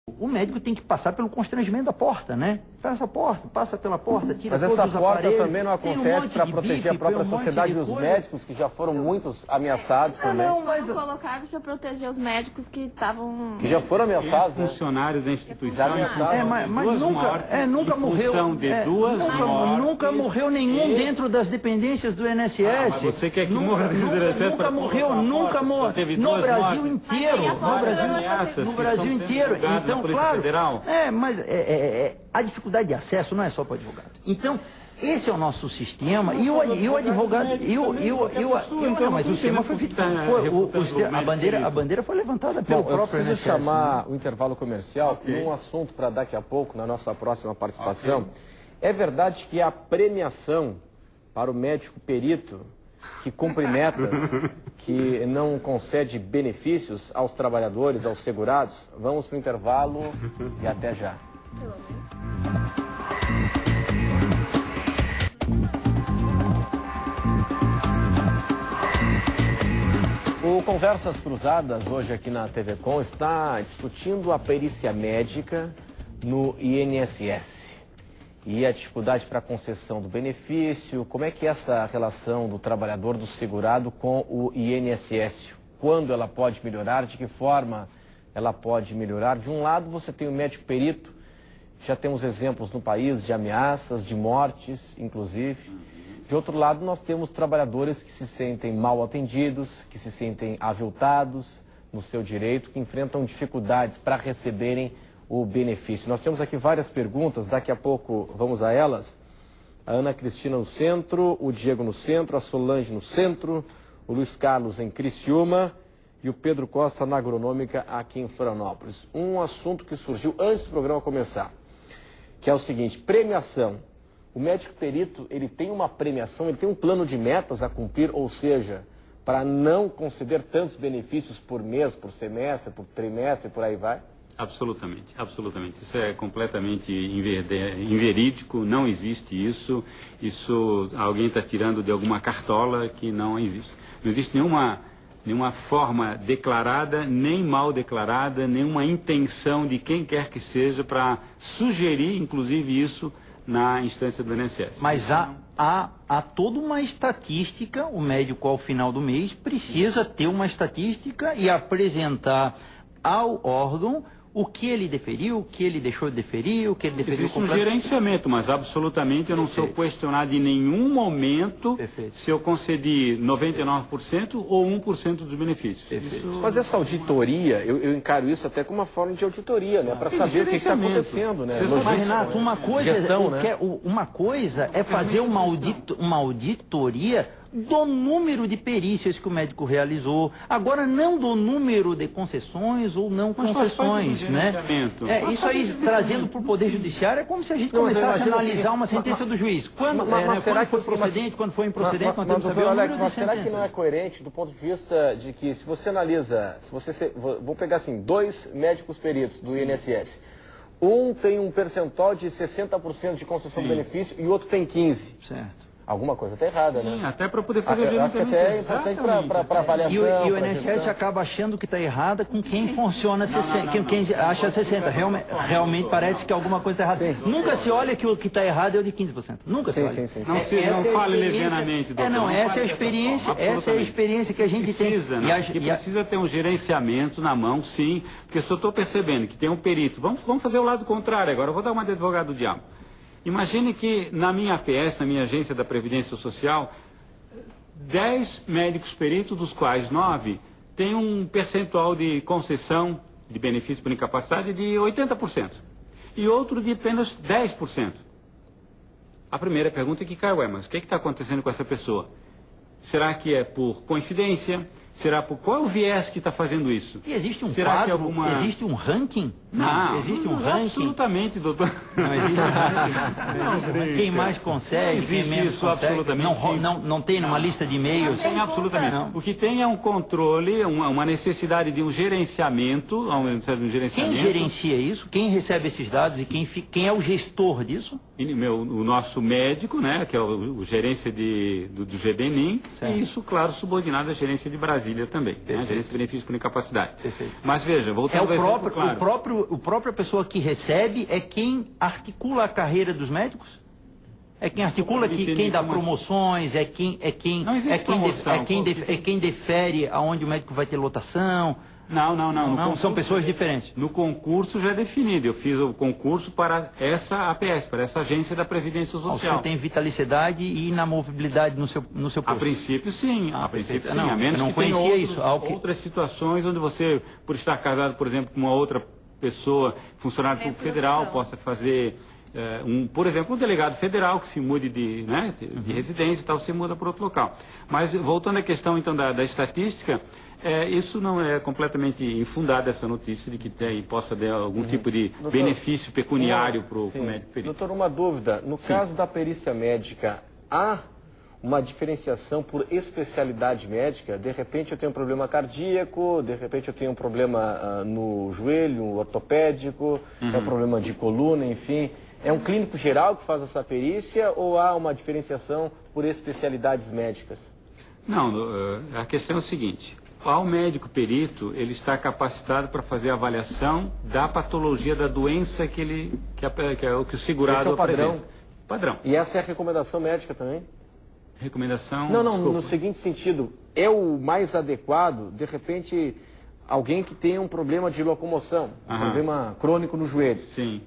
O médico tem que passar pelo constrangimento da porta, né? Passa pela porta, tira Mas todos essa os porta aparelhos. também não acontece para proteger a própria sociedade e os médicos, que já foram muitos ameaçados também. Não, mas colocados para proteger os médicos que estavam... Que já foram ameaçados, né? Funcionários da instituição. Mas nunca morreu. Nunca morreu nenhum dentro das dependências do INSS. Mas você quer que morra dentro do INSS? Nunca morreu. No Brasil inteiro. No Brasil inteiro. Então, claro. Mas a dificuldade de acesso não é só para o advogado. Então, esse é o nosso sistema. E o advogado. Mas o sistema foi feito. A bandeira foi levantada pelo próprio INSS. Eu preciso chamar o intervalo comercial num assunto para daqui a pouco, na nossa próxima participação. É verdade que a premiação para o médico perito que cumpre metas, que não concede benefícios aos trabalhadores, aos segurados? Vamos para o intervalo e até já. O Conversas Cruzadas, hoje aqui na TV Com, está discutindo a perícia médica no INSS. E a dificuldade para a concessão do benefício, como é que é essa relação do trabalhador, do segurado com o INSS? Quando ela pode melhorar, de que forma ela pode melhorar? De um lado você tem o médico perito, já temos exemplos no país de ameaças, de mortes, inclusive. De outro lado nós temos trabalhadores que se sentem mal atendidos, que se sentem aviltados no seu direito, que enfrentam dificuldades para receberem o benefício. Nós temos aqui várias perguntas, daqui a pouco vamos a elas. A Ana Cristina no centro, o Diego no centro, a Solange no centro, o Luiz Carlos em Criciúma e o Pedro Costa na Agronômica aqui em Florianópolis. Um assunto que surgiu antes do programa começar, que é o seguinte: premiação. O médico perito, ele tem uma premiação, ele tem um plano de metas a cumprir, ou seja, para não conceder tantos benefícios por mês, por semestre, por trimestre, por aí vai? Absolutamente, absolutamente. Isso é completamente inverídico, não existe isso. Isso alguém está tirando de alguma cartola que não existe. Não existe nenhuma forma declarada, nem mal declarada, nenhuma intenção de quem quer que seja para sugerir, inclusive, isso na instância do INSS. Mas há toda uma estatística, o médico ao final do mês precisa ter uma estatística e apresentar ao órgão o que ele deferiu, o que ele deixou de deferir, o que ele deferiu... Existe um gerenciamento, mas absolutamente eu não sou questionado em nenhum momento se eu concedi 99% ou 1% dos benefícios. Isso... Mas essa auditoria, eu encaro isso até como uma forma de auditoria, né? Para saber o que está acontecendo, né? Mas, Renato, uma coisa é fazer uma auditoria do número de perícias que o médico realizou, agora não do número de concessões ou não concessões, né? Isso aí, trazendo para o Poder Judiciário, é como se a gente começasse a analisar uma sentença do juiz. Quando foi procedente, quando foi improcedente, quando temos que saber o número de sentenças. Será que não é coerente do ponto de vista de que, se você analisa, vou pegar assim, 2 médicos peritos do INSS, um tem um percentual de 60% de concessão de benefício e o outro tem 15%. Certo. Alguma coisa está errada, né? Sim, até para poder fazer eu acho que até é importante para avaliação. E o INSS acaba achando que está errada com quem funciona 60%, quem acha 60%. Realmente parece que alguma coisa está errada. Nunca se olha que o que está errado é o de 15%. Nunca se olha. Não fale levianamente, doutor. Essa é a experiência que a gente tem. Que precisa ter um gerenciamento na mão, sim, porque se eu estou percebendo que tem um perito, vamos fazer o lado contrário agora, eu vou dar uma de advogado do diabo. Imagine que na minha APS, na minha agência da Previdência Social, 10 médicos peritos, dos quais 9 têm um percentual de concessão de benefício por incapacidade de 80%. E outro de apenas 10%. A primeira pergunta que cai, mas o que está acontecendo com essa pessoa? Será que é por coincidência? Qual é o viés que está fazendo isso? E existe um quadro? Existe um ranking? Não, existe um ranking? Absolutamente, doutor. Não existe um ranking. Quem mais consegue? Não existe quem menos isso, consegue? absolutamente. Não tem numa lista de e-mails? Sim, absolutamente. Não. O que tem é um controle, uma necessidade de um gerenciamento. Quem gerencia isso? Quem recebe esses dados e quem é o gestor disso? O nosso médico, né, que é o gerência do GBNIM, e isso, claro, subordinado à gerência de Brasília. Brasília também, né? Gerência de benefícios por incapacidade. Perfeito. Mas veja, voltando ao exemplo claro. O própria pessoa que recebe é quem articula a carreira dos médicos? É quem articula, quem dá promoções, é quem defere aonde o médico vai ter lotação? Não, são pessoas diferentes. No concurso já é definido. Eu fiz o concurso para essa APS, para essa Agência da Previdência Social. O senhor tem vitaliciedade e inamovibilidade no seu posto? A princípio, sim. A princípio, sim. A menos não que tenha outras situações onde você, por estar casado, por exemplo, com uma outra pessoa, funcionário público federal, possa fazer... por exemplo, um delegado federal que se mude de residência e tal, se muda para outro local. Mas, voltando à questão, então, da estatística, isso não é completamente infundada, essa notícia de que possa ter algum tipo de benefício pecuniário para o médico perito. Doutor, uma dúvida. No caso da perícia médica, há uma diferenciação por especialidade médica? De repente eu tenho um problema cardíaco, de repente eu tenho um problema no joelho, um ortopédico, um problema de coluna, enfim... É um clínico geral que faz essa perícia ou há uma diferenciação por especialidades médicas? Não, a questão é o seguinte, ao médico perito, ele está capacitado para fazer a avaliação da patologia da doença que o segurado Esse é o padrão. apresenta. Padrão. E essa é a recomendação médica também? Recomendação? Não, desculpa. no seguinte sentido, é o mais adequado, de repente, alguém que tem um problema de locomoção, um problema crônico no joelho. Sim.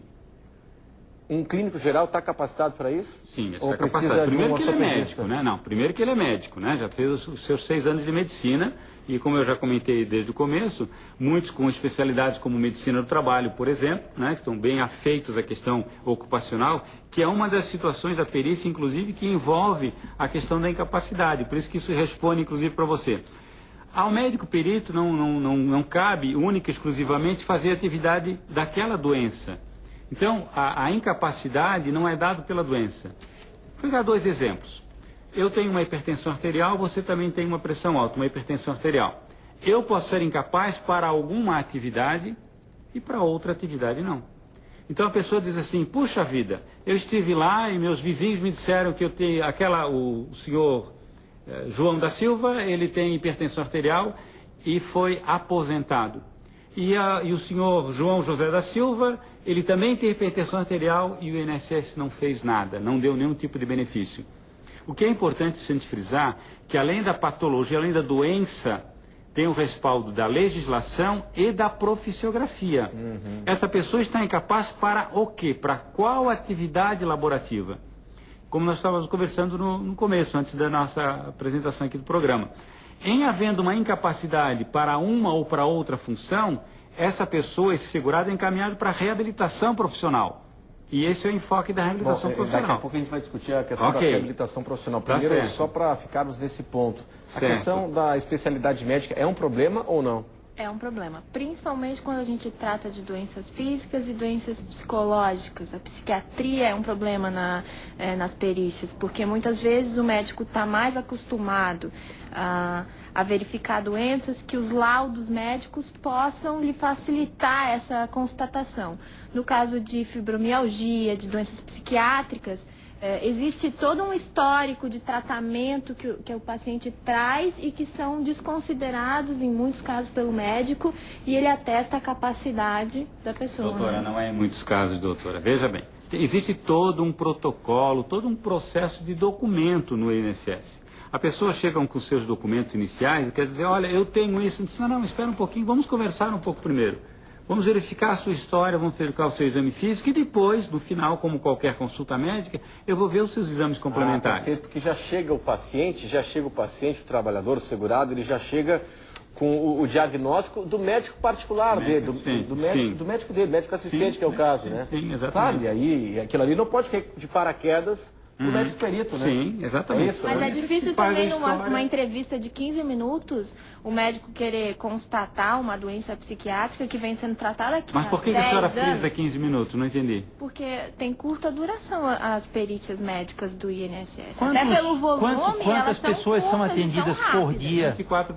Um clínico geral está capacitado para isso? Sim, ele está capacitado. Primeiro que ele é médico, né? Não, primeiro que ele é médico, né? Já fez os seus 6 anos de medicina e, como eu já comentei desde o começo, muitos com especialidades como medicina do trabalho, por exemplo, né? Que estão bem afeitos à questão ocupacional, que é uma das situações da perícia, inclusive, que envolve a questão da incapacidade. Por isso que isso responde, inclusive, para você. Ao médico perito não cabe única e exclusivamente fazer atividade daquela doença. Então, a incapacidade não é dada pela doença. Vou pegar 2 exemplos. Eu tenho uma hipertensão arterial, você também tem uma pressão alta, uma hipertensão arterial. Eu posso ser incapaz para alguma atividade e para outra atividade não. Então a pessoa diz assim, puxa vida, eu estive lá e meus vizinhos me disseram que eu tenho o senhor João da Silva, ele tem hipertensão arterial e foi aposentado. E o senhor João José da Silva, ele também tem hipertensão arterial e o INSS não fez nada, não deu nenhum tipo de benefício. O que é importante a gente frisar, que além da patologia, além da doença, tem o respaldo da legislação e da profissiografia. Essa pessoa está incapaz para o quê? Para qual atividade laborativa? Como nós estávamos conversando no começo, antes da nossa apresentação aqui do programa. Em havendo uma incapacidade para uma ou para outra função, essa pessoa, esse segurado, é encaminhado para a reabilitação profissional. E esse é o enfoque da reabilitação profissional. Daqui a pouco a gente vai discutir a questão da reabilitação profissional. Primeiro, só para ficarmos nesse ponto. A questão da especialidade médica é um problema ou não? É um problema, principalmente quando a gente trata de doenças físicas e doenças psicológicas. A psiquiatria é um problema nas perícias, porque muitas vezes o médico está mais acostumado a verificar doenças que os laudos médicos possam lhe facilitar essa constatação. No caso de fibromialgia, de doenças psiquiátricas, existe todo um histórico de tratamento que o paciente traz e que são desconsiderados, em muitos casos, pelo médico, e ele atesta a capacidade da pessoa. Doutora, não é em muitos casos, doutora. Veja bem, existe todo um protocolo, todo um processo de documento no INSS. A pessoa chega com seus documentos iniciais e quer dizer, olha, eu tenho isso. Diz, não, espera um pouquinho, vamos conversar um pouco primeiro. Vamos verificar a sua história, vamos verificar o seu exame físico e depois, no final, como qualquer consulta médica, eu vou ver os seus exames complementares. Porque já chega o paciente, o trabalhador, o segurado, ele já chega com o diagnóstico do médico particular dele, do médico dele, médico assistente, que é o caso, né? Sim, exatamente. Sabe? Aí, aquilo ali não pode cair de paraquedas do médico perito, né? Sim, exatamente. É isso, mas né? é difícil também, numa entrevista de 15 minutos, o médico querer constatar uma doença psiquiátrica que vem sendo tratada aqui. Mas por que a senhora frisa 15 minutos? Não entendi. Porque tem curta duração as perícias médicas do INSS. Até pelo volume, quantas pessoas são atendidas por dia? 24